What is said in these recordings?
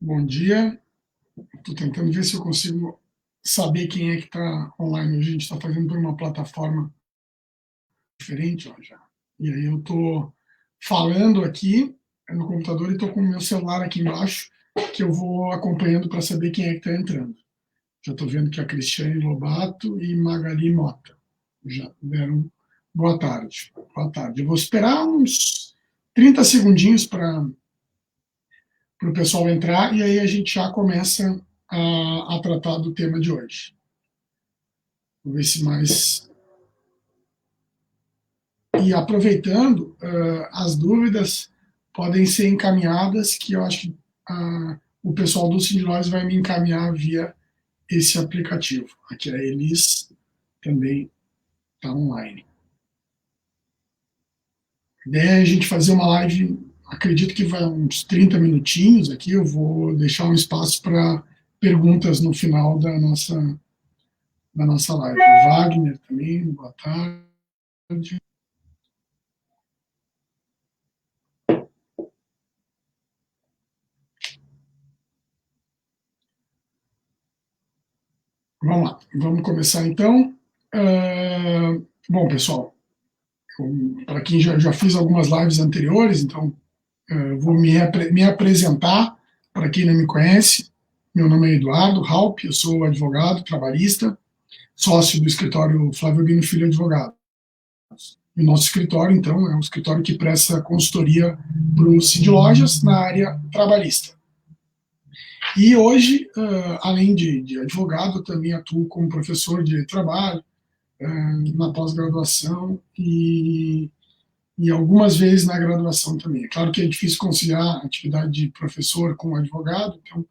Bom dia. Estou tentando ver se eu consigo saber quem é que está online. Hoje a gente está fazendo por uma plataforma diferente, ó, já. E aí eu estou falando aqui no computador e estou com o meu celular aqui embaixo, que eu vou acompanhando para saber quem é que está entrando. Já estou vendo que a Cristiane Lobato e Magali Mota já deram boa tarde. Boa tarde. Eu vou esperar uns 30 segundinhos para o pessoal entrar e aí a gente já começa a tratar do tema de hoje. Vou ver se mais. E aproveitando, as dúvidas podem ser encaminhadas, que eu acho que o pessoal do Sindilós vai me encaminhar via esse aplicativo. Aqui a Elis também está online. A ideia é a gente fazer uma live, acredito que vai uns 30 minutinhos aqui, eu vou deixar um espaço para perguntas no final da nossa live. Wagner também, boa tarde. Vamos lá, vamos começar então. Bom, pessoal, para quem já fiz algumas lives anteriores, então vou me apresentar para quem não me conhece. Meu nome é Eduardo Halp, eu sou advogado trabalhista, sócio do escritório Flávio Bino Filho Advogados. E o nosso escritório, então, é um escritório que presta consultoria para o Cid Lojas na área trabalhista. E hoje, além de advogado, também atuo como professor de trabalho, na pós-graduação e algumas vezes na graduação também. É claro que é difícil conciliar a atividade de professor com advogado, então,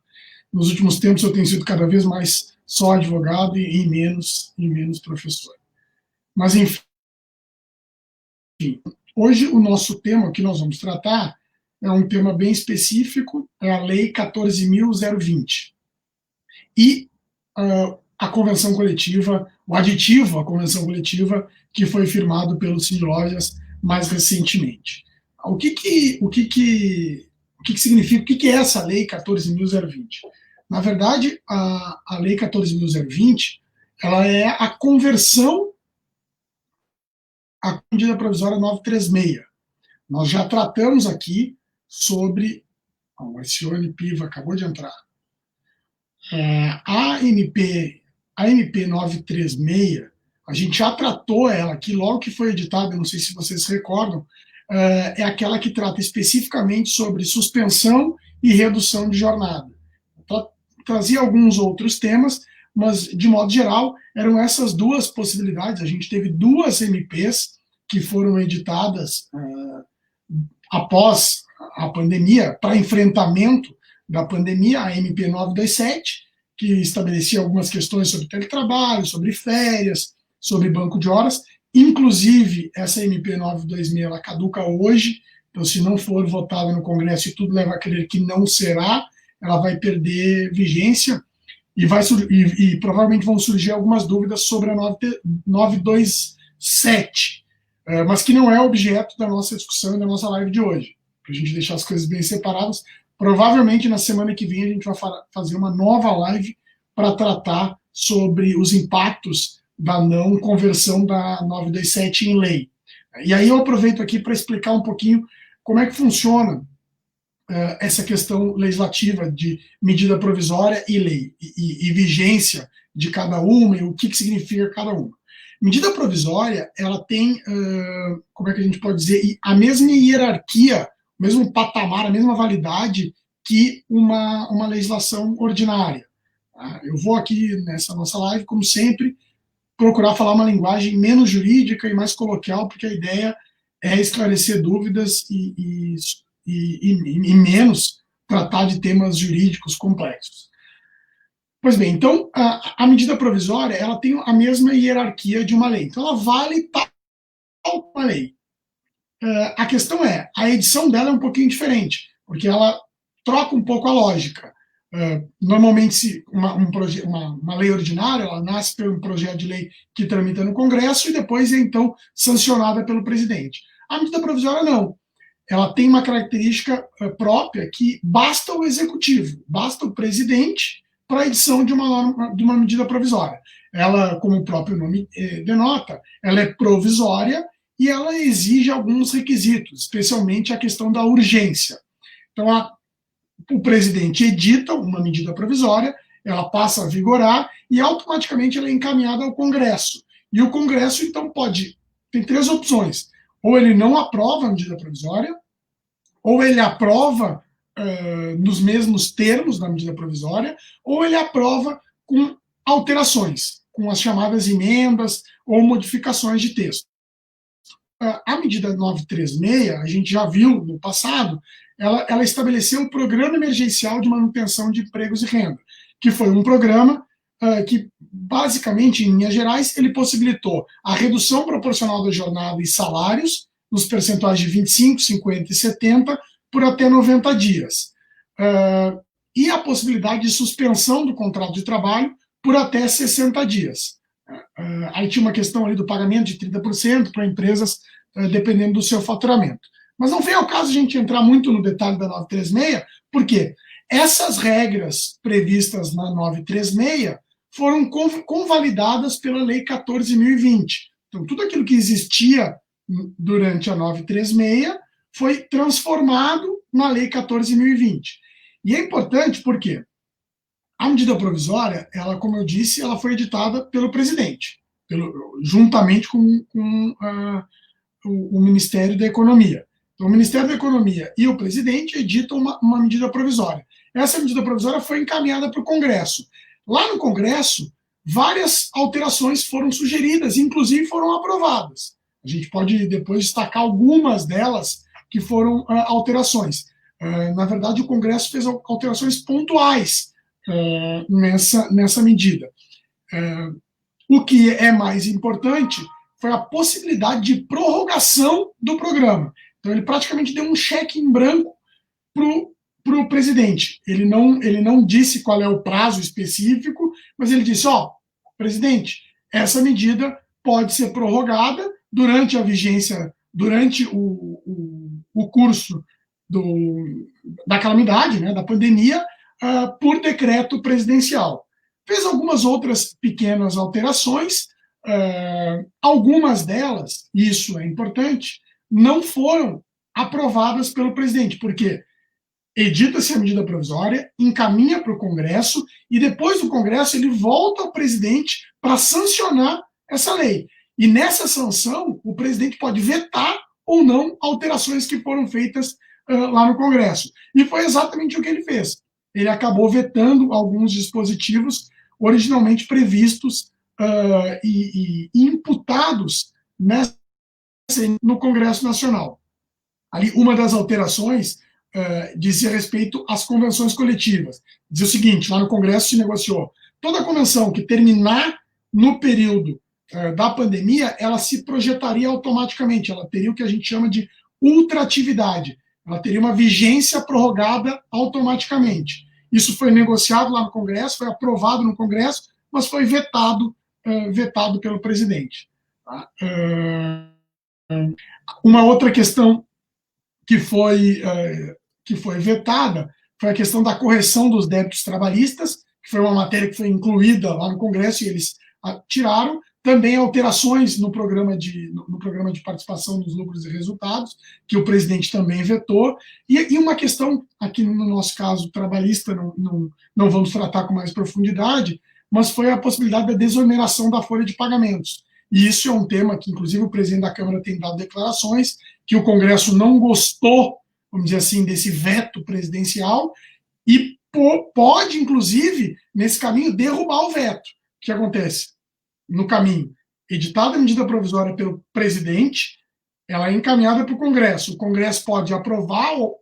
nos últimos tempos eu tenho sido cada vez mais só advogado e menos professor. Mas, enfim, hoje o nosso tema que nós vamos tratar é um tema bem específico, é a Lei 14.020. E a convenção coletiva, o aditivo à convenção coletiva que foi firmado pelo Cid Lojas mais recentemente. O que significa, o que é essa lei 14.020? Na verdade, a lei 14.020 ela é a conversão à medida provisória 936. Nós já tratamos aqui sobre. O Marcione Piva acabou de entrar. A MP 936, a gente já tratou ela aqui logo que foi editada, não sei se vocês se recordam, é aquela que trata especificamente sobre suspensão e redução de jornada. Trazia alguns outros temas, mas, de modo geral, eram essas duas possibilidades. A gente teve duas MPs que foram editadas após a pandemia, para enfrentamento da pandemia, a MP 927, que estabelecia algumas questões sobre teletrabalho, sobre férias, sobre banco de horas. Inclusive, essa MP 926 ela caduca hoje, então, se não for votada no Congresso e tudo leva a crer que não será, ela vai perder vigência e provavelmente vão surgir algumas dúvidas sobre a 927, mas que não é objeto da nossa discussão e da nossa live de hoje, para a gente deixar as coisas bem separadas. Provavelmente na semana que vem a gente vai fazer uma nova live para tratar sobre os impactos da não conversão da 927 em lei. E aí eu aproveito aqui para explicar um pouquinho como é que funciona essa questão legislativa de medida provisória e lei, e vigência de cada uma, e o que significa cada uma. Medida provisória, ela tem, como é que a gente pode dizer, a mesma hierarquia, o mesmo patamar, a mesma validade que uma legislação ordinária. Tá? Eu vou aqui, nessa nossa live, como sempre, procurar falar uma linguagem menos jurídica e mais coloquial, porque a ideia é esclarecer dúvidas e menos tratar de temas jurídicos complexos. Pois bem, então, a medida provisória ela tem a mesma hierarquia de uma lei. Então, ela vale tal como uma lei. A questão é, a edição dela é um pouquinho diferente, porque ela troca um pouco a lógica. Normalmente, uma lei ordinária, ela nasce por um projeto de lei que tramita no Congresso e depois é, então, sancionada pelo presidente. A medida provisória, não. ela tem uma característica própria que basta o executivo, basta o presidente para a edição de uma medida provisória. Ela, como o próprio nome denota, ela é provisória e ela exige alguns requisitos, especialmente a questão da urgência. Então, o presidente edita uma medida provisória, ela passa a vigorar e automaticamente ela é encaminhada ao Congresso. E o Congresso, então, tem 3 opções. Ou ele não aprova a medida provisória, ou ele aprova nos mesmos termos da medida provisória, ou ele aprova com alterações, com as chamadas emendas ou modificações de texto. A medida 936, a gente já viu no passado, ela estabeleceu o Programa Emergencial de Manutenção de Empregos e Renda, que foi um programa que, basicamente, em linhas gerais, ele possibilitou a redução proporcional da jornada e salários, nos percentuais de 25, 50 e 70, por até 90 dias. E a possibilidade de suspensão do contrato de trabalho por até 60 dias. Aí tinha uma questão ali do pagamento de 30% para empresas, dependendo do seu faturamento. Mas não vem ao caso a gente entrar muito no detalhe da 936, porque essas regras previstas na 936 foram convalidadas pela Lei 14.020. Então, tudo aquilo que existia durante a 936 foi transformado na Lei 14.020. E é importante porque a medida provisória, ela, como eu disse, ela foi editada pelo presidente, juntamente com o Ministério da Economia. Então, o Ministério da Economia e o presidente editam uma medida provisória. Essa medida provisória foi encaminhada para o Congresso. Lá no Congresso, várias alterações foram sugeridas, inclusive foram aprovadas. A gente pode depois destacar algumas delas que foram alterações. Na verdade, o Congresso fez alterações pontuais nessa medida. O que é mais importante foi a possibilidade de prorrogação do programa. Então, ele praticamente deu um cheque em branco para o presidente. Ele não disse qual é o prazo específico, mas ele disse, presidente, essa medida pode ser prorrogada durante a vigência, durante o curso da calamidade, né, da pandemia, por decreto presidencial. Fez algumas outras pequenas alterações, algumas delas, isso é importante, não foram aprovadas pelo presidente, porque edita-se a medida provisória, encaminha para o Congresso e depois do Congresso ele volta ao presidente para sancionar essa lei. E nessa sanção, o presidente pode vetar ou não alterações que foram feitas lá no Congresso. E foi exatamente o que ele fez. Ele acabou vetando alguns dispositivos originalmente previstos e imputados no Congresso Nacional. Ali, uma das alterações dizia respeito às convenções coletivas. Dizia o seguinte, lá no Congresso se negociou, toda convenção que terminar no período da pandemia, ela se projetaria automaticamente, ela teria o que a gente chama de ultratividade, ela teria uma vigência prorrogada automaticamente. Isso foi negociado lá no Congresso, foi aprovado no Congresso, mas foi vetado pelo presidente. Uma outra questão que foi vetada foi a questão da correção dos débitos trabalhistas, que foi uma matéria que foi incluída lá no Congresso e eles tiraram. Também alterações no programa de participação nos lucros e resultados, que o presidente também vetou. E uma questão, aqui no nosso caso trabalhista, não vamos tratar com mais profundidade, mas foi a possibilidade da desoneração da folha de pagamentos. E isso é um tema que, inclusive, o presidente da Câmara tem dado declarações, que o Congresso não gostou, vamos dizer assim, desse veto presidencial e pode, inclusive, nesse caminho, derrubar o veto. O que acontece? No caminho, editada a medida provisória pelo presidente, ela é encaminhada para o Congresso. O Congresso pode aprovar, ou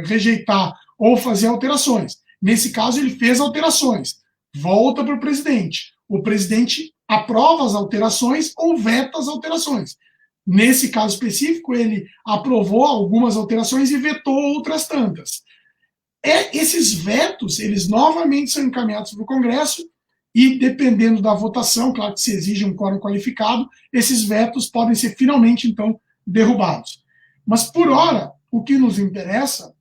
rejeitar ou fazer alterações. Nesse caso, ele fez alterações. Volta para o presidente. O presidente aprova as alterações ou veta as alterações. Nesse caso específico, ele aprovou algumas alterações e vetou outras tantas. Esses vetos, eles novamente são encaminhados para o Congresso e, dependendo da votação, claro que se exige um quórum qualificado, esses vetos podem ser finalmente, então, derrubados. Mas, por hora, o que nos interessa,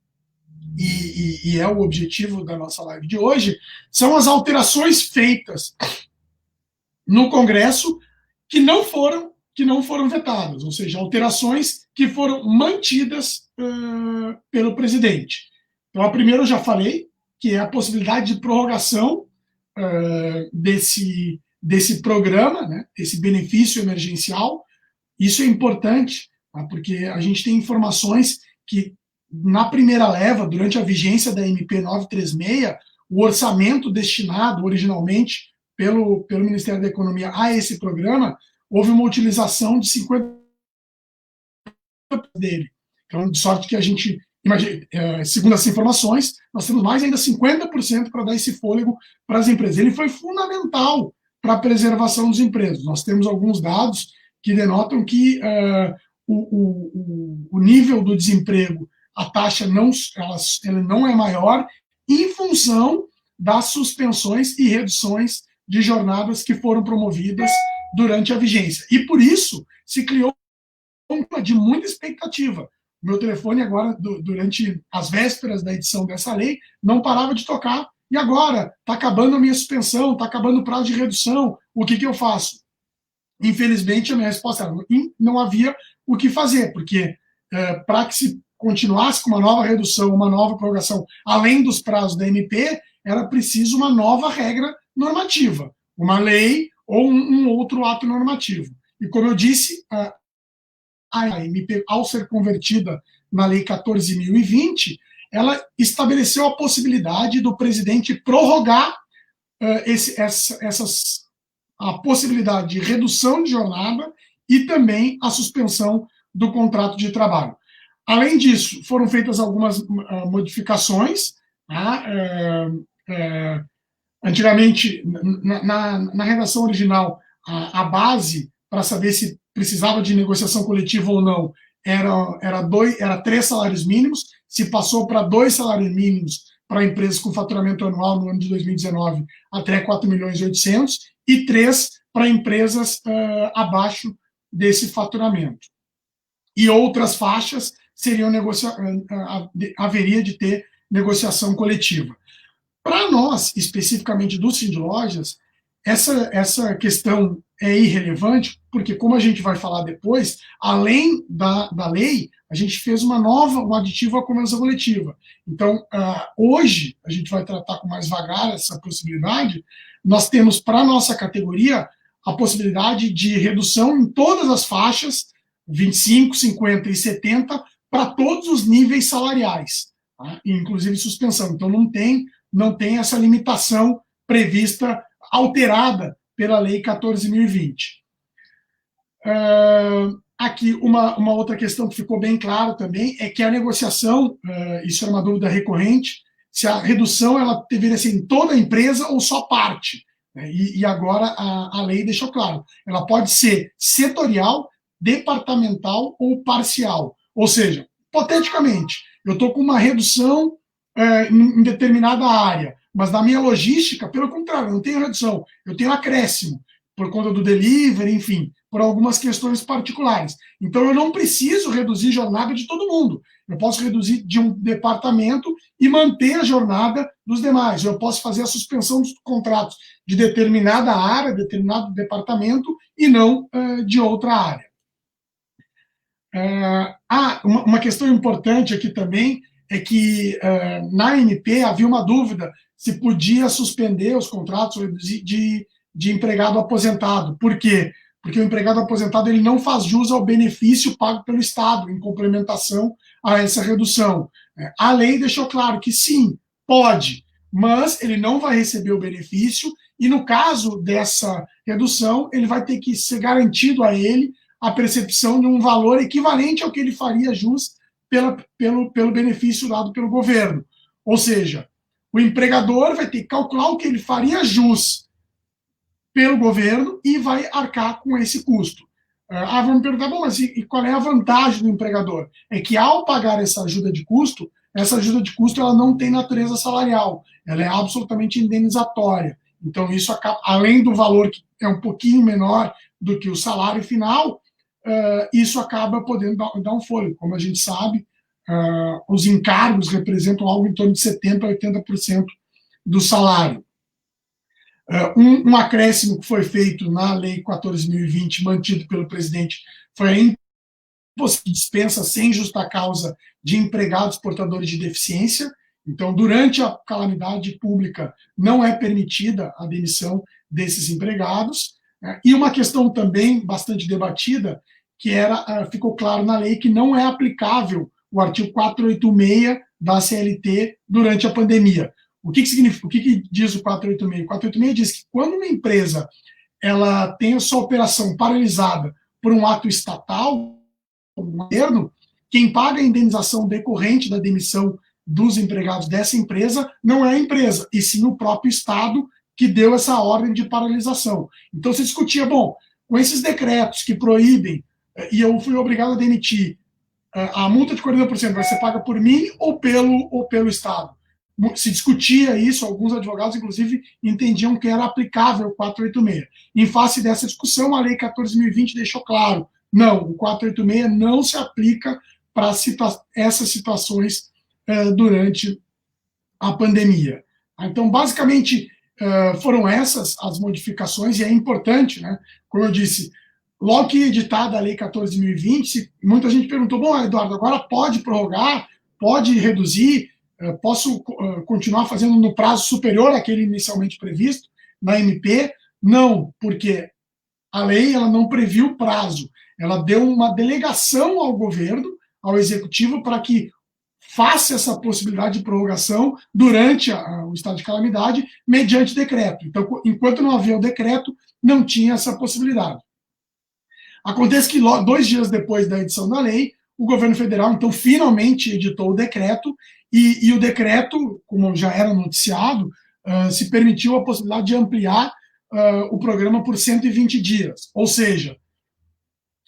e é o objetivo da nossa live de hoje, são as alterações feitas no Congresso que não foram vetadas, ou seja, alterações que foram mantidas pelo presidente. Então, a primeira eu já falei, que é a possibilidade de prorrogação desse programa, né, esse benefício emergencial. Isso é importante, tá, porque a gente tem informações que, na primeira leva, durante a vigência da MP 936, o orçamento destinado originalmente pelo Ministério da Economia a esse programa, houve uma utilização de 50% dele. Então, de sorte que a gente, segundo essas informações, nós temos mais ainda 50% para dar esse fôlego para as empresas. Ele foi fundamental para a preservação dos empregos. Nós temos alguns dados que denotam que o nível do desemprego, a taxa ela não é maior em função das suspensões e reduções de jornadas que foram promovidas durante a vigência. E por isso se criou de muita expectativa. Meu telefone agora, durante as vésperas da edição dessa lei, não parava de tocar. E agora? Está acabando a minha suspensão, está acabando o prazo de redução, o que eu faço? Infelizmente, a minha resposta era: não havia o que fazer, porque para que se continuasse com uma nova redução, uma nova prorrogação, além dos prazos da MP, era preciso uma nova regra normativa, uma lei ou um outro ato normativo. E como eu disse, a MP, ao ser convertida na Lei 14.020, ela estabeleceu a possibilidade do presidente prorrogar a possibilidade de redução de jornada e também a suspensão do contrato de trabalho. Além disso, foram feitas algumas modificações. Antigamente, na redação original, a base para saber se precisava de negociação coletiva ou não era 3 salários mínimos. Se passou para 2 salários mínimos para empresas com faturamento anual no ano de 2019 até 4.800.000 e 3 para empresas abaixo desse faturamento. E outras faixas haveria de ter negociação coletiva. Para nós, especificamente do Sindlojas, essa questão é irrelevante, porque, como a gente vai falar depois, além da lei, a gente fez um aditivo à convenção coletiva. Então, hoje, a gente vai tratar com mais vagar essa possibilidade. Nós temos, para a nossa categoria, a possibilidade de redução em todas as faixas, 25, 50 e 70, para todos os níveis salariais, tá? Inclusive suspensão. Então, não tem essa limitação prevista, alterada pela Lei 14.020. Aqui, uma outra questão que ficou bem claro também é que a negociação, isso é uma dúvida recorrente, se a redução ela deveria ser em toda a empresa ou só parte. Né? E agora a lei deixou claro, ela pode ser setorial, departamental ou parcial. Ou seja, hipoteticamente, eu estou com uma redução em determinada área, mas na minha logística, pelo contrário, eu não tenho redução, eu tenho acréscimo, por conta do delivery, enfim, por algumas questões particulares. Então, eu não preciso reduzir jornada de todo mundo. Eu posso reduzir de um departamento e manter a jornada dos demais. Eu posso fazer a suspensão dos contratos de determinada área, determinado departamento, e não de outra área. Uma questão importante aqui também é que na MP havia uma dúvida se podia suspender os contratos de empregado aposentado. Por quê? Porque o empregado aposentado ele não faz jus ao benefício pago pelo Estado em complementação a essa redução. A lei deixou claro que sim, pode, mas ele não vai receber o benefício e, no caso dessa redução, ele vai ter que ser garantido a ele a percepção de um valor equivalente ao que ele faria jus pelo benefício dado pelo governo. Ou seja, o empregador vai ter que calcular o que ele faria jus pelo governo e vai arcar com esse custo. Vamos me perguntar, bom, mas e qual é a vantagem do empregador? É que, ao pagar essa ajuda de custo ela não tem natureza salarial, ela é absolutamente indenizatória. Então, isso acaba, além do valor que é um pouquinho menor do que o salário final, isso acaba podendo dar um fôlego. Como a gente sabe, os encargos representam algo em torno de 70% a 80% do salário. Um acréscimo que foi feito na Lei 14.020, mantido pelo presidente, foi a dispensa sem justa causa de empregados portadores de deficiência. Então, durante a calamidade pública, não é permitida a demissão desses empregados. E uma questão também bastante debatida, que ficou claro na lei que não é aplicável o artigo 486 da CLT durante a pandemia. O que significa? O que diz o 486? O 486 diz que quando uma empresa ela tem a sua operação paralisada por um ato estatal, o governo, quem paga a indenização decorrente da demissão dos empregados dessa empresa não é a empresa, e sim o próprio Estado que deu essa ordem de paralisação. Então se discutia, bom, com esses decretos que proíbem, e eu fui obrigado a demitir, a multa de 40% vai ser paga por mim ou pelo Estado? Se discutia isso, alguns advogados, inclusive, entendiam que era aplicável o 486. Em face dessa discussão, a Lei 14.020 deixou claro, não, o 486 não se aplica para essas situações durante a pandemia. Então, basicamente, foram essas as modificações, e é importante, né? Como eu disse, logo que editada a Lei 14.020, muita gente perguntou, bom, Eduardo, agora pode prorrogar, pode reduzir, posso continuar fazendo no prazo superior àquele inicialmente previsto na MP? Não, porque a lei ela não previu prazo, ela deu uma delegação ao governo, ao executivo, para que faça essa possibilidade de prorrogação durante o estado de calamidade, mediante decreto. Então, enquanto não havia o decreto, não tinha essa possibilidade. Acontece que 2 dias depois da edição da lei, o governo federal, então, finalmente editou o decreto, e o decreto, como já era noticiado, se permitiu a possibilidade de ampliar o programa por 120 dias. Ou seja,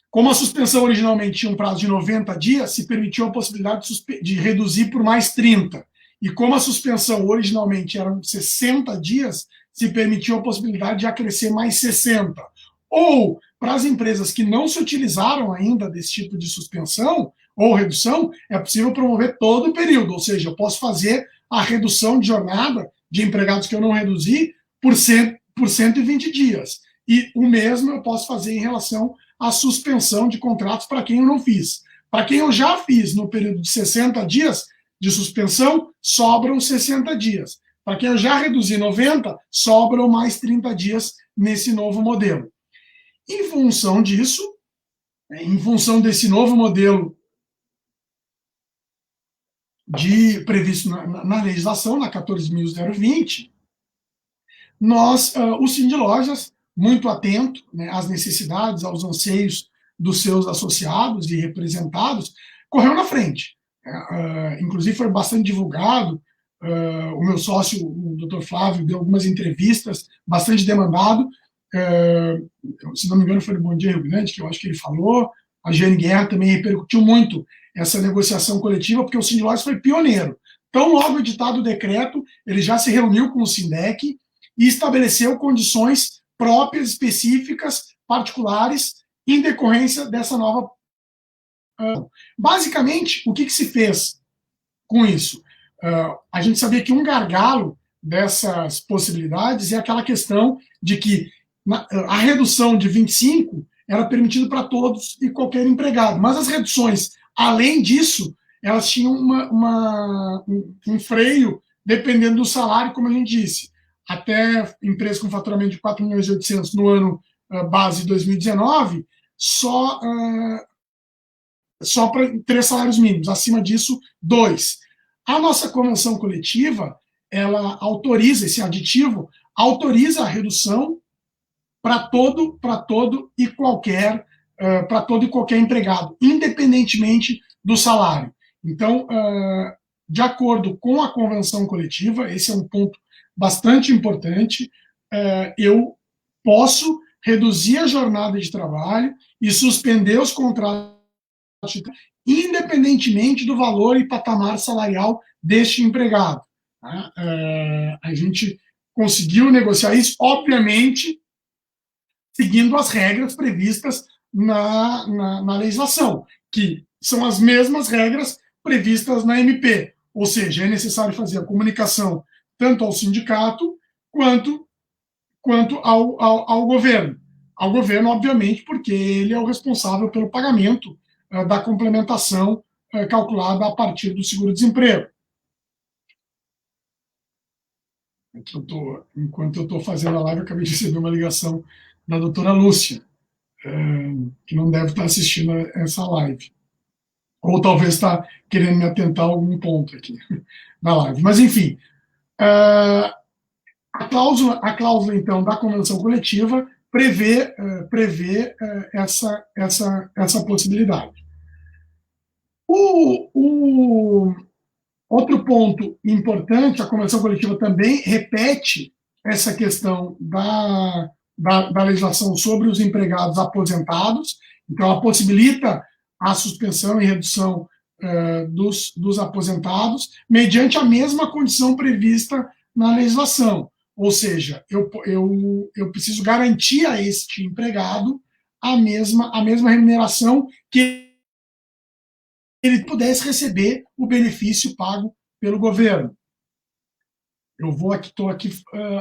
como a suspensão originalmente tinha um prazo de 90 dias, se permitiu a possibilidade de reduzir por mais 30. E como a suspensão originalmente eram 60 dias, se permitiu a possibilidade de acrescer mais 60. Ou, para as empresas que não se utilizaram ainda desse tipo de suspensão ou redução, é possível promover todo o período, ou seja, eu posso fazer a redução de jornada de empregados que eu não reduzi por 120 dias. E o mesmo eu posso fazer em relação à suspensão de contratos para quem eu não fiz. Para quem eu já fiz no período de 60 dias de suspensão, sobram 60 dias. Para quem eu já reduzi 90, sobram mais 30 dias nesse novo modelo. Em função disso, em função desse novo modelo previsto na legislação, na 14.020, o Sindi Lojas, muito atento, né, às necessidades, aos anseios dos seus associados e representados, correu na frente. Inclusive foi bastante divulgado, o meu sócio, o Dr. Flávio, deu algumas entrevistas, bastante demandado, se não me engano foi no Bom Dia Rio Grande, que eu acho que ele falou, a Jane Guerra também repercutiu muito essa negociação coletiva, porque o Sindi Lojas foi pioneiro. Tão logo editado o decreto, ele já se reuniu com o Sindec e estabeleceu condições próprias, específicas, particulares, em decorrência dessa nova. Basicamente, o que se fez com isso? A gente sabia que um gargalo dessas possibilidades é aquela questão de que a redução de 25 era permitida para todos e qualquer empregado, mas as reduções, além disso, elas tinham um freio dependendo do salário, como a gente disse. Até empresas com faturamento de 4.800.000 no ano base de 2019, só para 3 salários mínimos, acima disso, 2. A nossa convenção coletiva, ela autoriza, esse aditivo, autoriza a redução para todo e qualquer empregado, independentemente do salário. Então, de acordo com a convenção coletiva, esse é um ponto bastante importante, eu posso reduzir a jornada de trabalho e suspender os contratos, independentemente do valor e patamar salarial deste empregado. A gente conseguiu negociar isso, obviamente, seguindo as regras previstas na legislação, que são as mesmas regras previstas na MP. Ou seja, é necessário fazer a comunicação tanto ao sindicato quanto ao governo. Ao governo, obviamente, porque ele é o responsável pelo pagamento da complementação calculada a partir do seguro-desemprego. Enquanto eu estou fazendo a live, eu acabei de receber uma ligação da doutora Lúcia, que não deve estar assistindo essa live. Ou talvez está querendo me atentar a algum ponto aqui na live. Mas, enfim, a cláusula, então, da convenção coletiva prevê essa possibilidade. Outro ponto importante, a convenção coletiva também repete essa questão da legislação sobre os empregados aposentados, então ela possibilita a suspensão e redução dos aposentados mediante a mesma condição prevista na legislação, ou seja, eu preciso garantir a este empregado a mesma remuneração que ele pudesse receber o benefício pago pelo governo. Estou aqui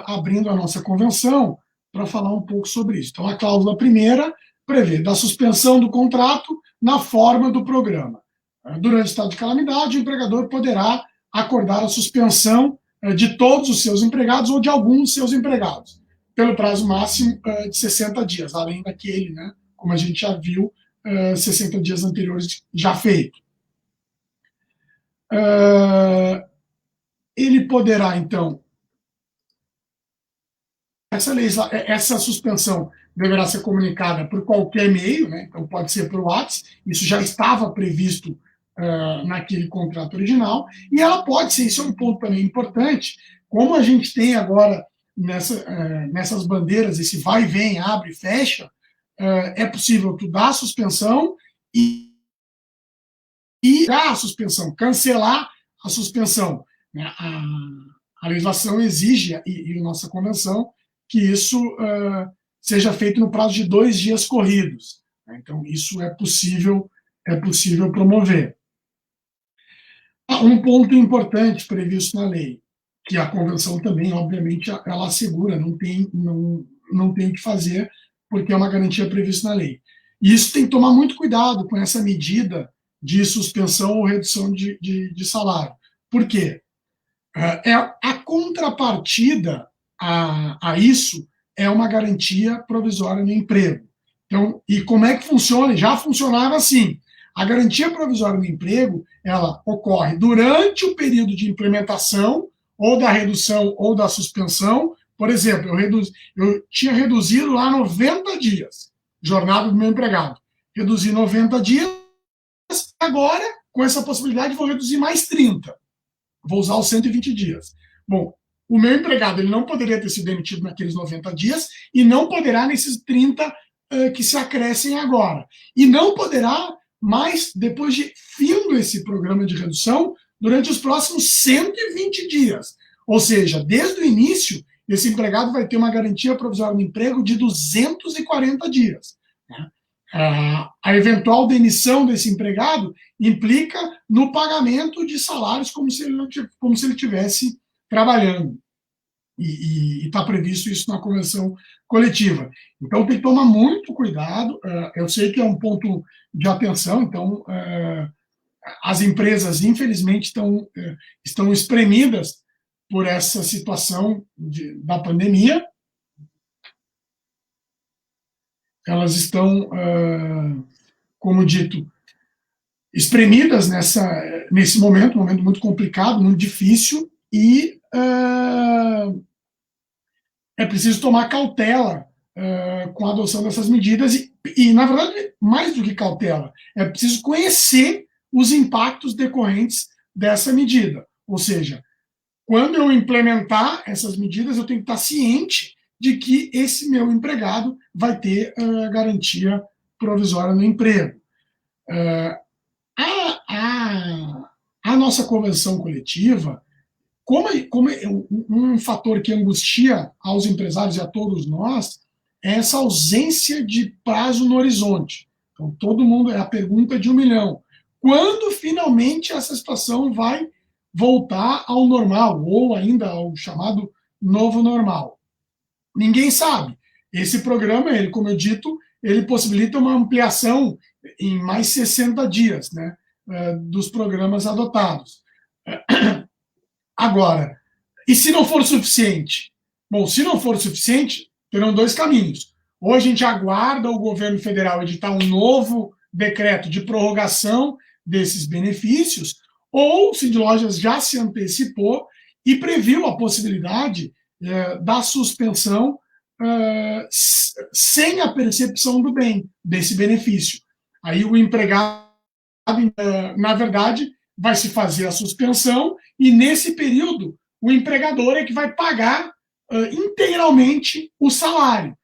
abrindo a nossa convenção para falar um pouco sobre isso. Então, a cláusula primeira prevê da suspensão do contrato na forma do programa. Durante o estado de calamidade, o empregador poderá acordar a suspensão de todos os seus empregados ou de alguns de seus empregados, pelo prazo máximo de 60 dias, além daquele, né, como a gente já viu, 60 dias anteriores já feito. Ele poderá, então, essa suspensão deverá ser comunicada por qualquer meio, né? Então pode ser por WhatsApp, isso já estava previsto naquele contrato original, e ela pode ser, isso é um ponto também importante, como a gente tem agora nessas bandeiras, esse vai e vem, abre e fecha, é possível tu dar a suspensão e dar a suspensão, cancelar a suspensão. Né? A legislação exige, e a nossa convenção, que isso seja feito no prazo de 2 dias corridos. Né? Então, isso é possível promover. Um ponto importante previsto na lei, que a convenção também, obviamente, ela assegura, não tem o que fazer, porque é uma garantia prevista na lei. E isso tem que tomar muito cuidado com essa medida de suspensão ou redução de salário. Por quê? A contrapartida a isso é uma garantia provisória no emprego. Então, e como é que funciona? Já funcionava assim. A garantia provisória no emprego, ela ocorre durante o período de implementação, ou da redução, ou da suspensão. Por exemplo, eu tinha reduzido lá 90 dias, jornada do meu empregado. Reduzi 90 dias, agora, com essa possibilidade, vou reduzir mais 30. Vou usar os 120 dias. Bom, o meu empregado ele não poderia ter sido demitido naqueles 90 dias e não poderá nesses 30 que se acrescem agora. E não poderá mais, depois de findo esse programa de redução, durante os próximos 120 dias. Ou seja, desde o início, esse empregado vai ter uma garantia provisória de emprego de 240 dias. Né? A eventual demissão desse empregado implica no pagamento de salários como se ele estivesse trabalhando. E está previsto isso na convenção coletiva. Então tem que tomar muito cuidado. Eu sei que é um ponto de atenção, então as empresas, infelizmente, estão espremidas por essa situação da pandemia. Elas estão, como dito, espremidas nesse momento, um momento muito complicado, muito difícil, e é preciso tomar cautela com a adoção dessas medidas e, na verdade, mais do que cautela, é preciso conhecer os impactos decorrentes dessa medida. Ou seja, quando eu implementar essas medidas, eu tenho que estar ciente de que esse meu empregado vai ter garantia provisória no emprego. A nossa convenção coletiva, como um fator que angustia aos empresários e a todos nós, é essa ausência de prazo no horizonte. Então, todo mundo, é a pergunta de 1 milhão. quando finalmente essa situação vai voltar ao normal, ou ainda ao chamado novo normal. Ninguém sabe. Esse programa, ele, como eu dito, ele possibilita uma ampliação em mais 60 dias, né, dos programas adotados. Agora, e se não for suficiente? Bom, se não for suficiente, terão dois caminhos. Ou a gente aguarda o governo federal editar um novo decreto de prorrogação desses benefícios, ou o Cindy Lojas já se antecipou e previu a possibilidade da suspensão sem a percepção do bem, desse benefício. Aí o empregado, na verdade, vai se fazer a suspensão e, nesse período, o empregador é que vai pagar integralmente o salário.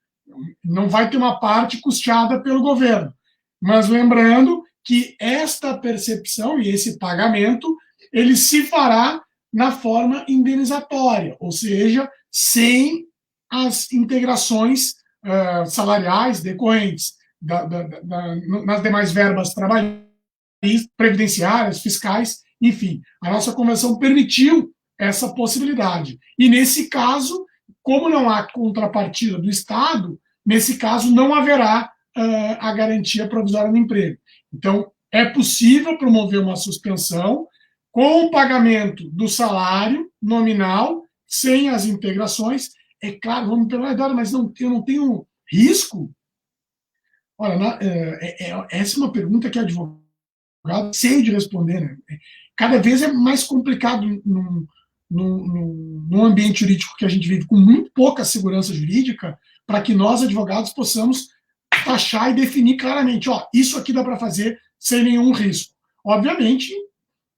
Não vai ter uma parte custeada pelo governo. Mas lembrando que esta percepção e esse pagamento, ele se fará na forma indenizatória, ou seja, sem as integrações salariais decorrentes nas demais verbas trabalhistas, previdenciárias, fiscais, enfim. A nossa convenção permitiu essa possibilidade. E, nesse caso, como não há contrapartida do Estado, nesse caso não haverá a garantia provisória do emprego. Então, é possível promover uma suspensão com o pagamento do salário nominal, sem as integrações. É claro, vamos me perguntar, mas eu não tenho risco? Olha, essa é uma pergunta que a advogado sei de responder, né? Cada vez é mais complicado no ambiente jurídico que a gente vive, com muito pouca segurança jurídica, para que nós, advogados, possamos taxar e definir claramente, ó, isso aqui dá para fazer sem nenhum risco. Obviamente,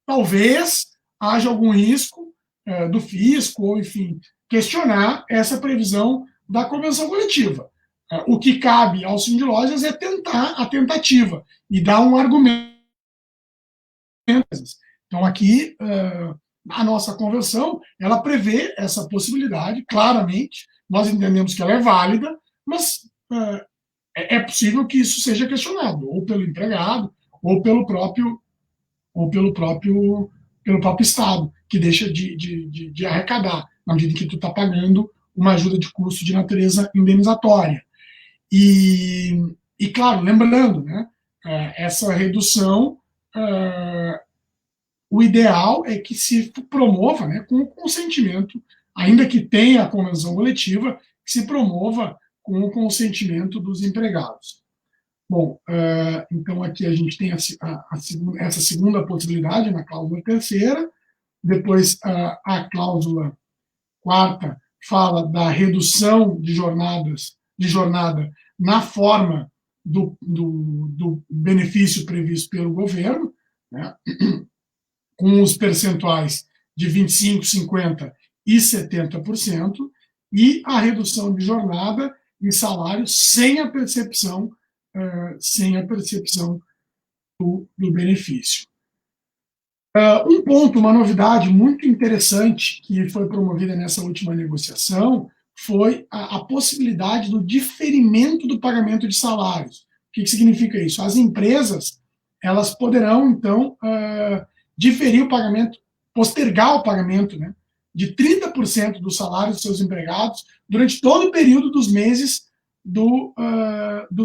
talvez haja algum risco do fisco, ou, enfim, questionar essa previsão da convenção coletiva. O que cabe ao Cindy Lojas é tentar a tentativa e dar um argumento. Então, aqui, a nossa convenção, ela prevê essa possibilidade, claramente, nós entendemos que ela é válida, mas é possível que isso seja questionado, ou pelo empregado, ou pelo próprio Estado, que deixa de arrecadar, na medida em que tu está pagando uma ajuda de custo de natureza indenizatória. E claro, lembrando, né, essa redução, o ideal é que se promova, né, com o consentimento, ainda que tenha a convenção coletiva, que se promova com o consentimento dos empregados. Bom, então aqui a gente tem essa segunda possibilidade na cláusula terceira, depois a cláusula quarta fala da redução de jornada na forma do benefício previsto pelo governo, né, com os percentuais de 25%, 50% e 70%, e a redução de jornada e salário sem a percepção do benefício. Um ponto, uma novidade muito interessante que foi promovida nessa última negociação foi a possibilidade do diferimento do pagamento de salários. O que significa isso? As empresas, elas poderão, então, diferir o pagamento, postergar o pagamento, né, de 30% do salário dos seus empregados durante todo o período dos meses do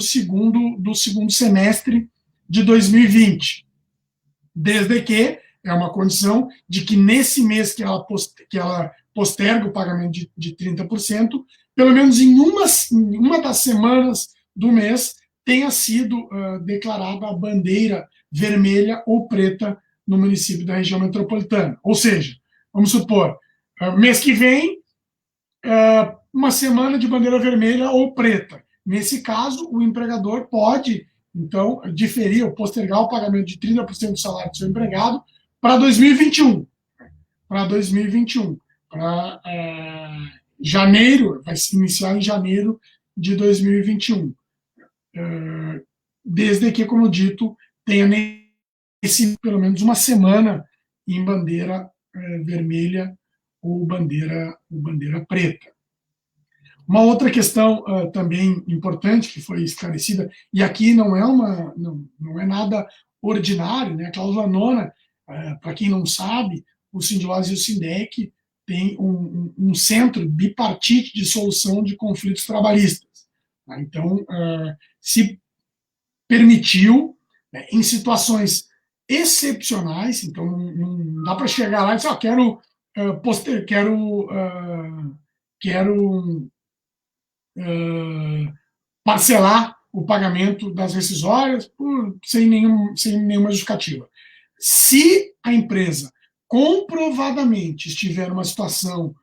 segundo semestre de 2020, desde que é uma condição de que nesse mês que ela posterga o pagamento de 30%, pelo menos em uma das semanas do mês tenha sido declarada a bandeira vermelha ou preta no município da região metropolitana. Ou seja, vamos supor, mês que vem, uma semana de bandeira vermelha ou preta. Nesse caso, o empregador pode, então, diferir ou postergar o pagamento de 30% do salário do seu empregado para 2021. Para 2021. Para janeiro, vai se iniciar em janeiro de 2021. Desde que, como dito, tenha pelo menos uma semana em bandeira vermelha ou bandeira preta. Uma outra questão também importante que foi esclarecida, e aqui não é nada ordinário, né, a cláusula nona, para quem não sabe, o Sindloz e o Sindec têm um centro bipartite de solução de conflitos trabalhistas. Tá? Então, se permitiu, né, em situações excepcionais, então não dá para chegar lá e dizer, quero parcelar o pagamento das rescisórias sem nenhuma justificativa. Se a empresa comprovadamente estiver numa situação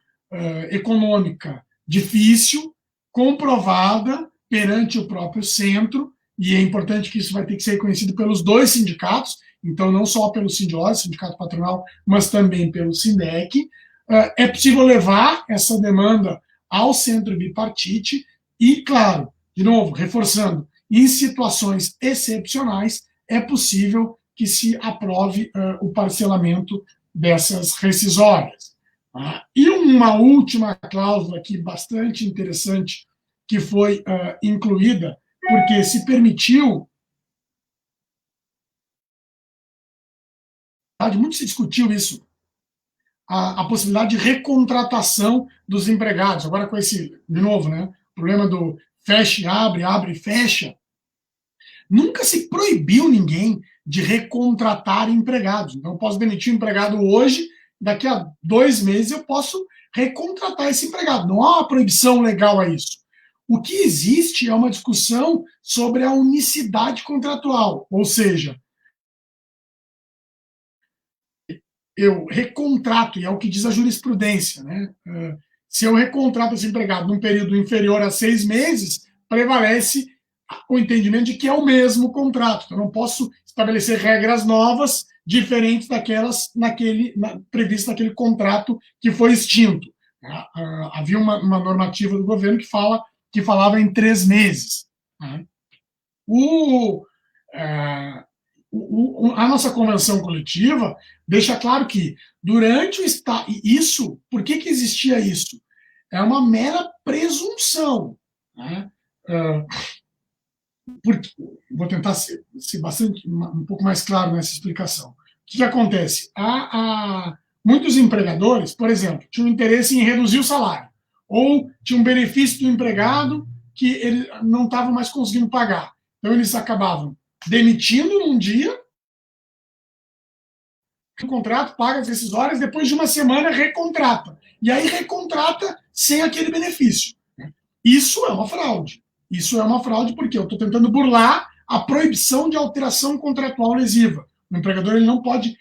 econômica difícil, comprovada perante o próprio centro, e é importante que isso vai ter que ser reconhecido pelos dois sindicatos, então não só pelo Sindloz, Sindicato Patronal, mas também pelo Sindec, é possível levar essa demanda ao centro bipartite e, claro, de novo, reforçando, em situações excepcionais, é possível que se aprove o parcelamento dessas rescisórias. E uma última cláusula aqui bastante interessante que foi incluída, porque se permitiu, muito se discutiu isso, a possibilidade de recontratação dos empregados. Agora com esse, de novo, né, problema do fecha, abre, fecha. Nunca se proibiu ninguém de recontratar empregados. Então, eu posso demitir um empregado hoje, daqui a 2 meses eu posso recontratar esse empregado. Não há uma proibição legal a isso. O que existe é uma discussão sobre a unicidade contratual, ou seja, eu recontrato, e é o que diz a jurisprudência, né? Se eu recontrato esse empregado num período inferior a 6 meses, prevalece o entendimento de que é o mesmo contrato. Então, eu não posso estabelecer regras novas diferentes daquelas previstas naquele contrato que foi extinto. Havia uma normativa do governo que falava em 3 meses. A nossa convenção coletiva deixa claro que durante o estado, isso, por que existia isso? É uma mera presunção, né? Vou tentar ser um pouco mais claro nessa explicação. O que acontece? Muitos empregadores, por exemplo, tinham interesse em reduzir o salário, ou tinham um benefício do empregado que ele não estavam mais conseguindo pagar. Então, eles acabavam demitindo num dia, o contrato, paga as rescisórias, depois de uma semana recontrata. E aí recontrata sem aquele benefício. Isso é uma fraude. Isso é uma fraude porque eu estou tentando burlar a proibição de alteração contratual lesiva. O empregador ele não pode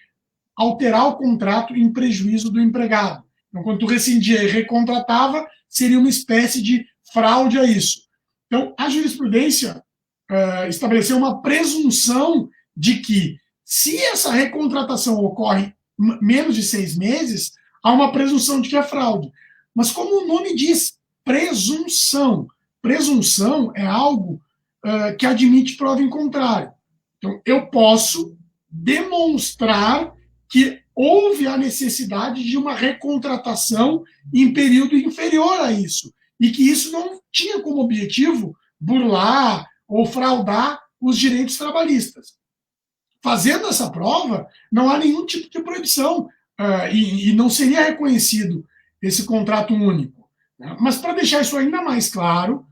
alterar o contrato em prejuízo do empregado. Então, quando tu rescindia e recontratava, seria uma espécie de fraude a isso. Então, a jurisprudência estabeleceu uma presunção de que, se essa recontratação ocorre menos de 6 meses, há uma presunção de que é fraude. Mas como o nome diz, presunção. Presunção é algo que admite prova em contrário. Então, eu posso demonstrar que houve a necessidade de uma recontratação em período inferior a isso, e que isso não tinha como objetivo burlar ou fraudar os direitos trabalhistas. Fazendo essa prova, não há nenhum tipo de proibição e não seria reconhecido esse contrato único. Mas, para deixar isso ainda mais claro,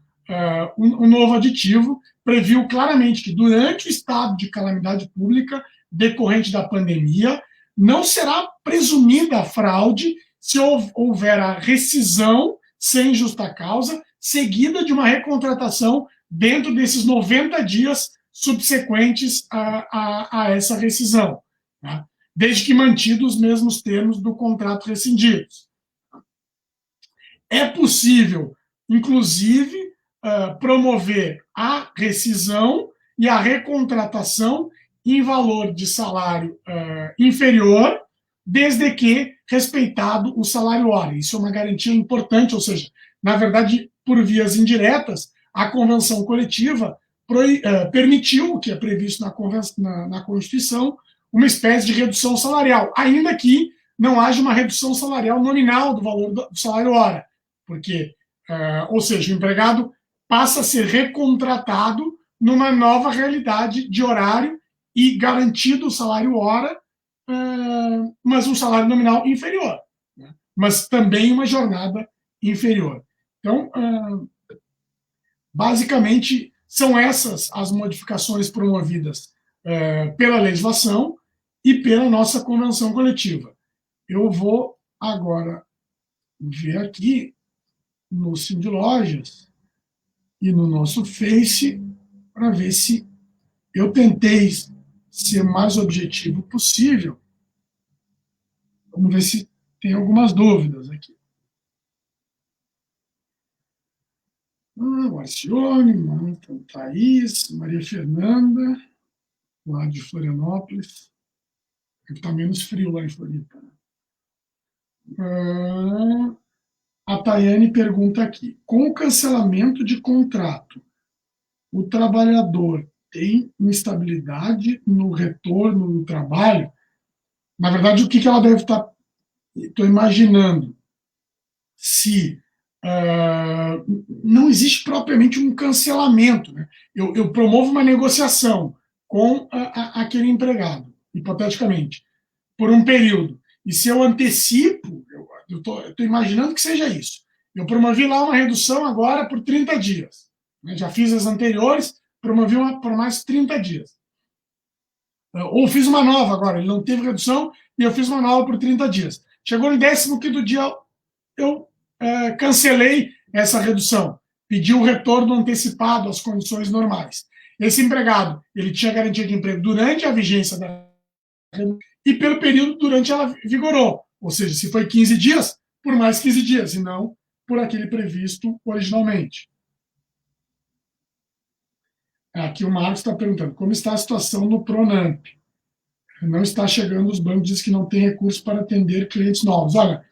o novo aditivo previu claramente que, durante o estado de calamidade pública decorrente da pandemia, não será presumida a fraude se houver a rescisão sem justa causa, seguida de uma recontratação dentro desses 90 dias subsequentes a essa rescisão, tá? Desde que mantidos os mesmos termos do contrato rescindidos. É possível, inclusive, promover a rescisão e a recontratação em valor de salário inferior, desde que respeitado o salário hora. Isso é uma garantia importante, ou seja, na verdade, por vias indiretas, a convenção coletiva permitiu, o que é previsto na Constituição, uma espécie de redução salarial, ainda que não haja uma redução salarial nominal do valor do salário hora, porque, ou seja, o empregado passa a ser recontratado numa nova realidade de horário e garantido o salário hora, mas um salário nominal inferior, né? Mas também uma jornada inferior. Então, basicamente, são essas as modificações promovidas pela legislação e pela nossa convenção coletiva. Eu vou agora ver aqui no Cindy Lojas e no nosso Face para ver se eu tentei ser mais objetivo possível. Vamos ver se tem algumas dúvidas aqui. Marcione, Thaís, Maria Fernanda, lá de Florianópolis. Está menos frio lá em Floripa. A Tayane pergunta aqui: com o cancelamento de contrato, o trabalhador tem instabilidade no retorno do trabalho? Na verdade, o que ela deve estar... Estou imaginando se não existe propriamente um cancelamento, né? Eu promovo uma negociação com aquele empregado, hipoteticamente, por um período. E se eu antecipo, eu estou imaginando que seja isso. Eu promovi lá uma redução agora por 30 dias. Né? Já fiz as anteriores, promovi uma por mais 30 dias. Ou fiz uma nova agora, ele não teve redução, e eu fiz uma nova por 30 dias. Chegou no 15º dia, eu cancelei essa redução, pedi um retorno antecipado às condições normais. Esse empregado, ele tinha garantia de emprego durante a vigência da e pelo período durante ela vigorou. Ou seja, se foi 15 dias, por mais 15 dias, e não por aquele previsto originalmente. Aqui o Marcos está perguntando, como está a situação no Pronamp? Não está chegando os bancos, diz que não tem recursos para atender clientes novos. Olha,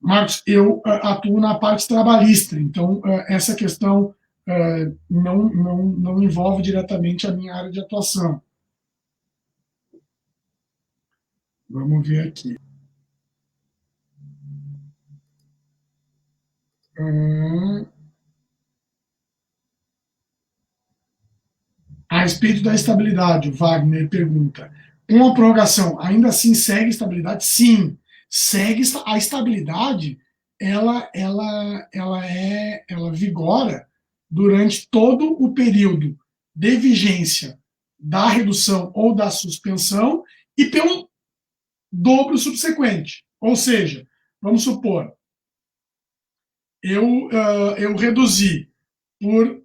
Marcos, eu atuo na parte trabalhista, então essa questão não envolve diretamente a minha área de atuação. Vamos ver aqui. A respeito da estabilidade, o Wagner pergunta, com a prorrogação, ainda assim segue estabilidade? Sim, segue a estabilidade, ela vigora durante todo o período de vigência da redução ou da suspensão e pelo dobro subsequente. Ou seja, vamos supor, eu reduzi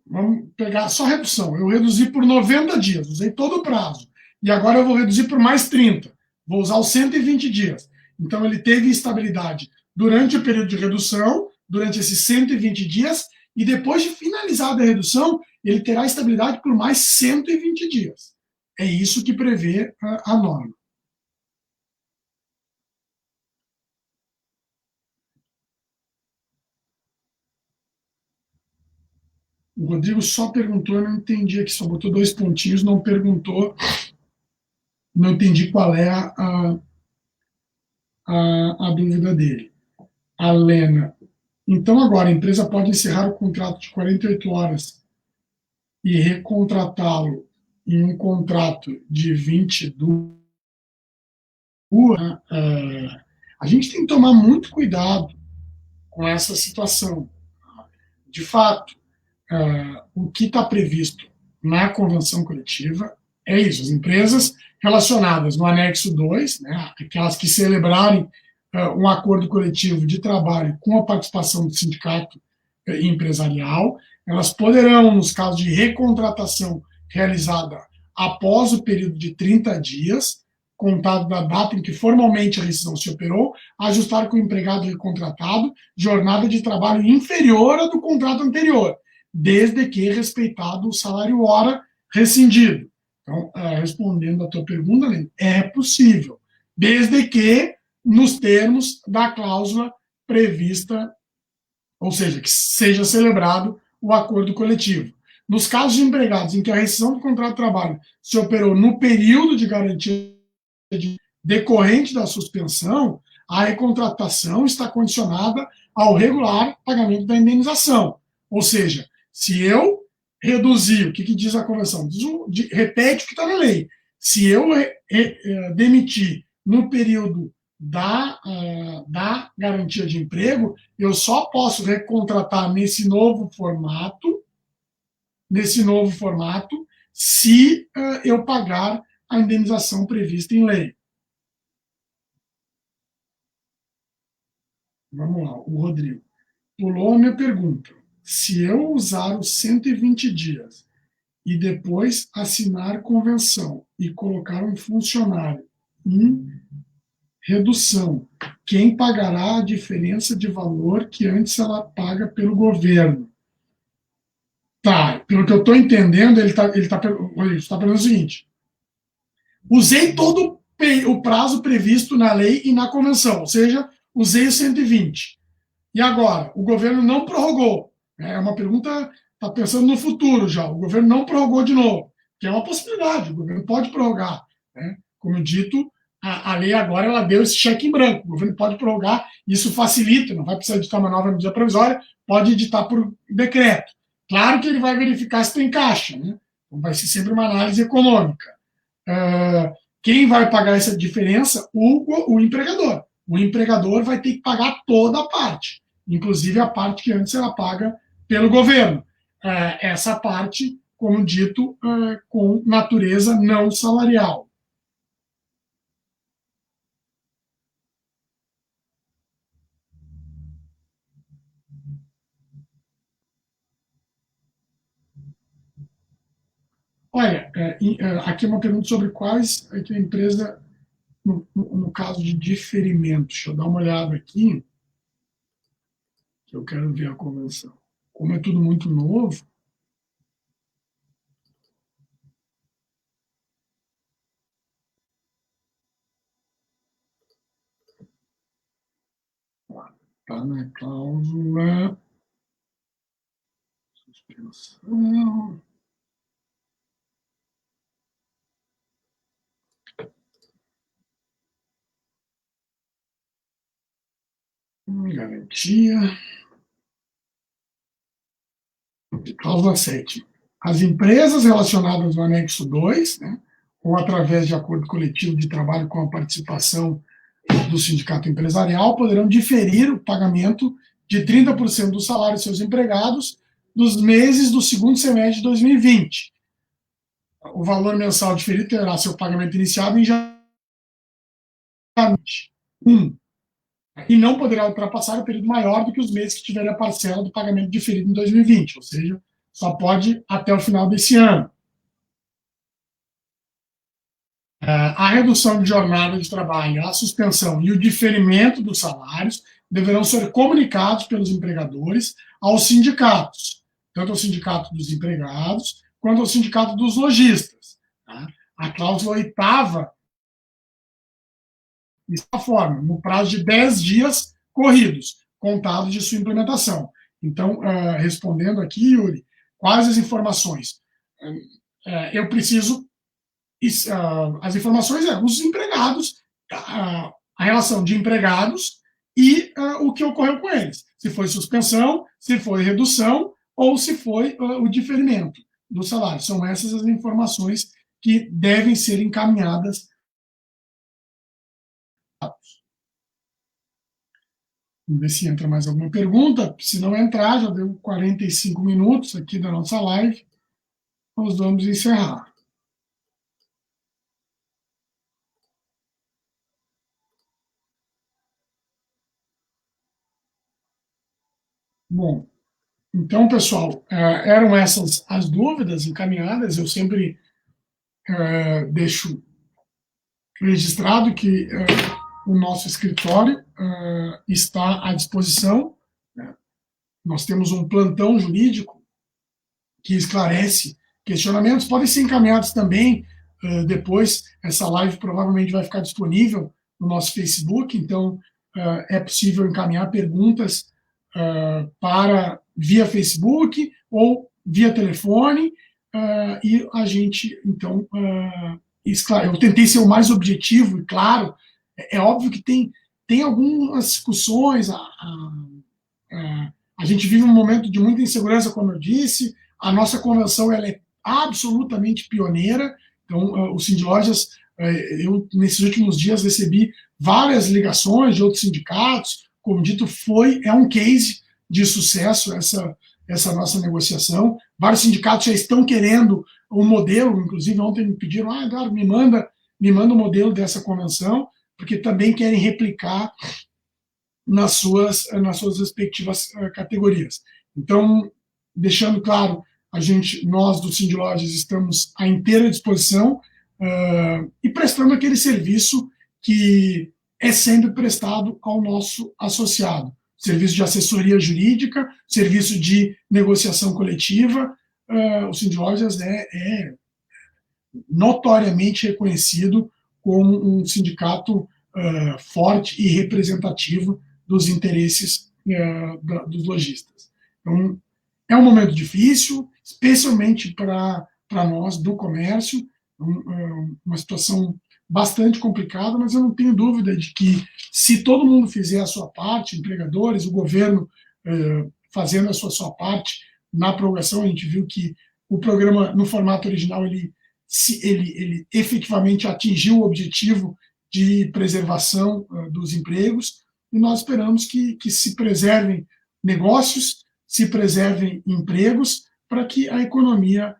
vamos pegar só redução, eu reduzi por 90 dias, usei todo o prazo, e agora eu vou reduzir por mais 30, vou usar os 120 dias. Então ele teve estabilidade durante o período de redução, durante esses 120 dias, e depois de finalizada a redução, ele terá estabilidade por mais 120 dias. É isso que prevê a norma. O Rodrigo só perguntou, eu não entendi aqui, só botou 2 pontinhos, não perguntou, não entendi qual é a dúvida dele. A Lena, então agora a empresa pode encerrar o contrato de 48 horas e recontratá-lo em um contrato de 22. A gente tem que tomar muito cuidado com essa situação. De fato, o que está previsto na convenção coletiva é isso, as empresas relacionadas no anexo 2, né, aquelas que celebrarem um acordo coletivo de trabalho com a participação do sindicato empresarial, elas poderão, nos casos de recontratação realizada após o período de 30 dias, contado da data em que formalmente a rescisão se operou, ajustar com o empregado recontratado jornada de trabalho inferior à do contrato anterior, desde que respeitado o salário hora rescindido. Então, respondendo a tua pergunta, é possível, desde que nos termos da cláusula prevista, ou seja, que seja celebrado o acordo coletivo. Nos casos de empregados em que a rescisão do contrato de trabalho se operou no período de garantia decorrente da suspensão, a recontratação está condicionada ao regular pagamento da indenização. Ou seja, se eu reduzir, o que diz a convenção? Repete o que está na lei. Se eu demitir no período da garantia de emprego, eu só posso recontratar nesse novo formato, se eu pagar a indenização prevista em lei. Vamos lá, o Rodrigo pulou a minha pergunta. Se eu usar os 120 dias e depois assinar convenção e colocar um funcionário em redução, quem pagará a diferença de valor que antes ela paga pelo governo? Tá, pelo que eu estou entendendo, ele está perguntando o seguinte: usei todo o prazo previsto na lei e na convenção, ou seja, usei os 120. E agora, o governo não prorrogou. É uma pergunta, está pensando no futuro já. O governo não prorrogou de novo, que é uma possibilidade, o governo pode prorrogar. Né? Como dito, a lei agora ela deu esse cheque em branco, o governo pode prorrogar, isso facilita, não vai precisar editar uma nova medida provisória, pode editar por decreto. Claro que ele vai verificar se tem caixa, né? Então vai ser sempre uma análise econômica. Quem vai pagar essa diferença? O empregador. O empregador vai ter que pagar toda a parte, inclusive a parte que antes era paga pelo governo. Essa parte, como dito, com natureza não salarial. Olha, aqui é uma pergunta sobre quais a empresa, no caso de diferimento. Deixa eu dar uma olhada aqui, que eu quero ver a convenção. Como é tudo muito novo, está na cláusula suspensão. Garantia. Cláusula 7. As empresas relacionadas ao anexo 2, né, ou através de acordo coletivo de trabalho com a participação do sindicato empresarial, poderão diferir o pagamento de 30% do salário de seus empregados dos meses do segundo semestre de 2020. O valor mensal diferido terá seu pagamento iniciado em janeiro. 1. E não poderá ultrapassar o período maior do que os meses que tiverem a parcela do pagamento diferido em 2020, ou seja, só pode até o final desse ano. A redução de jornada de trabalho, a suspensão e o diferimento dos salários deverão ser comunicados pelos empregadores aos sindicatos, tanto ao sindicato dos empregados quanto ao sindicato dos lojistas. Tá? A cláusula 8ª dessa forma, no prazo de 10 dias corridos, contados de sua implementação. Então, respondendo aqui, Yuri, quais as informações? Eu preciso as informações os empregados, a relação de empregados e o que ocorreu com eles. Se foi suspensão, se foi redução ou se foi o diferimento do salário. São essas as informações que devem ser encaminhadas. Vamos ver se entra mais alguma pergunta. Se não entrar, já deu 45 minutos aqui da nossa live. Nós vamos encerrar. Bom, então, pessoal, eram essas as dúvidas encaminhadas. Eu sempre deixo registrado que o nosso escritório está à disposição. Né? Nós temos um plantão jurídico que esclarece questionamentos. Podem ser encaminhados também depois. Essa live provavelmente vai ficar disponível no nosso Facebook, então é possível encaminhar perguntas para via Facebook ou via telefone, e a gente, então, eu tentei ser o mais objetivo e claro. É óbvio que tem algumas discussões, a gente vive um momento de muita insegurança, como eu disse, a nossa convenção ela é absolutamente pioneira, Então, o Sindlojas, eu, nesses últimos dias, recebi várias ligações de outros sindicatos. Como dito, é um case de sucesso essa nossa negociação. Vários sindicatos já estão querendo o modelo, inclusive ontem me pediram, Eduardo, me manda o modelo dessa convenção, porque também querem replicar nas suas respectivas categorias. Então, deixando claro, nós do Sindlojas estamos à inteira disposição e prestando aquele serviço que é sempre prestado ao nosso associado. Serviço de assessoria jurídica, serviço de negociação coletiva. O Sindlojas é notoriamente reconhecido como um sindicato forte e representativo dos interesses dos lojistas. Então, é um momento difícil, especialmente para nós do comércio, uma situação bastante complicada, mas eu não tenho dúvida de que, se todo mundo fizer a sua parte, empregadores, o governo fazendo a sua parte na prorrogação, a gente viu que o programa, no formato original, ele efetivamente atingiu o objetivo de preservação dos empregos, e nós esperamos que se preservem negócios, se preservem empregos, para que a economia,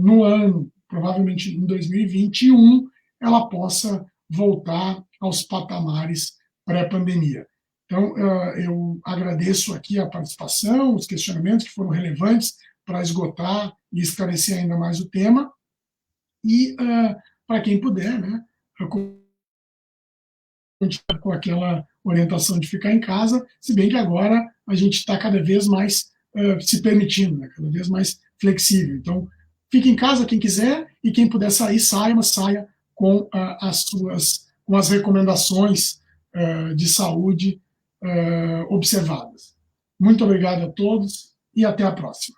no ano, provavelmente em 2021, ela possa voltar aos patamares pré-pandemia. Então, eu agradeço aqui a participação, os questionamentos que foram relevantes para esgotar e esclarecer ainda mais o tema, e para quem puder, né, continuar com aquela orientação de ficar em casa, se bem que agora a gente está cada vez mais se permitindo, né, cada vez mais flexível. Então, fique em casa quem quiser, e quem puder sair, saia, mas saia com com as recomendações de saúde observadas. Muito obrigado a todos e até a próxima.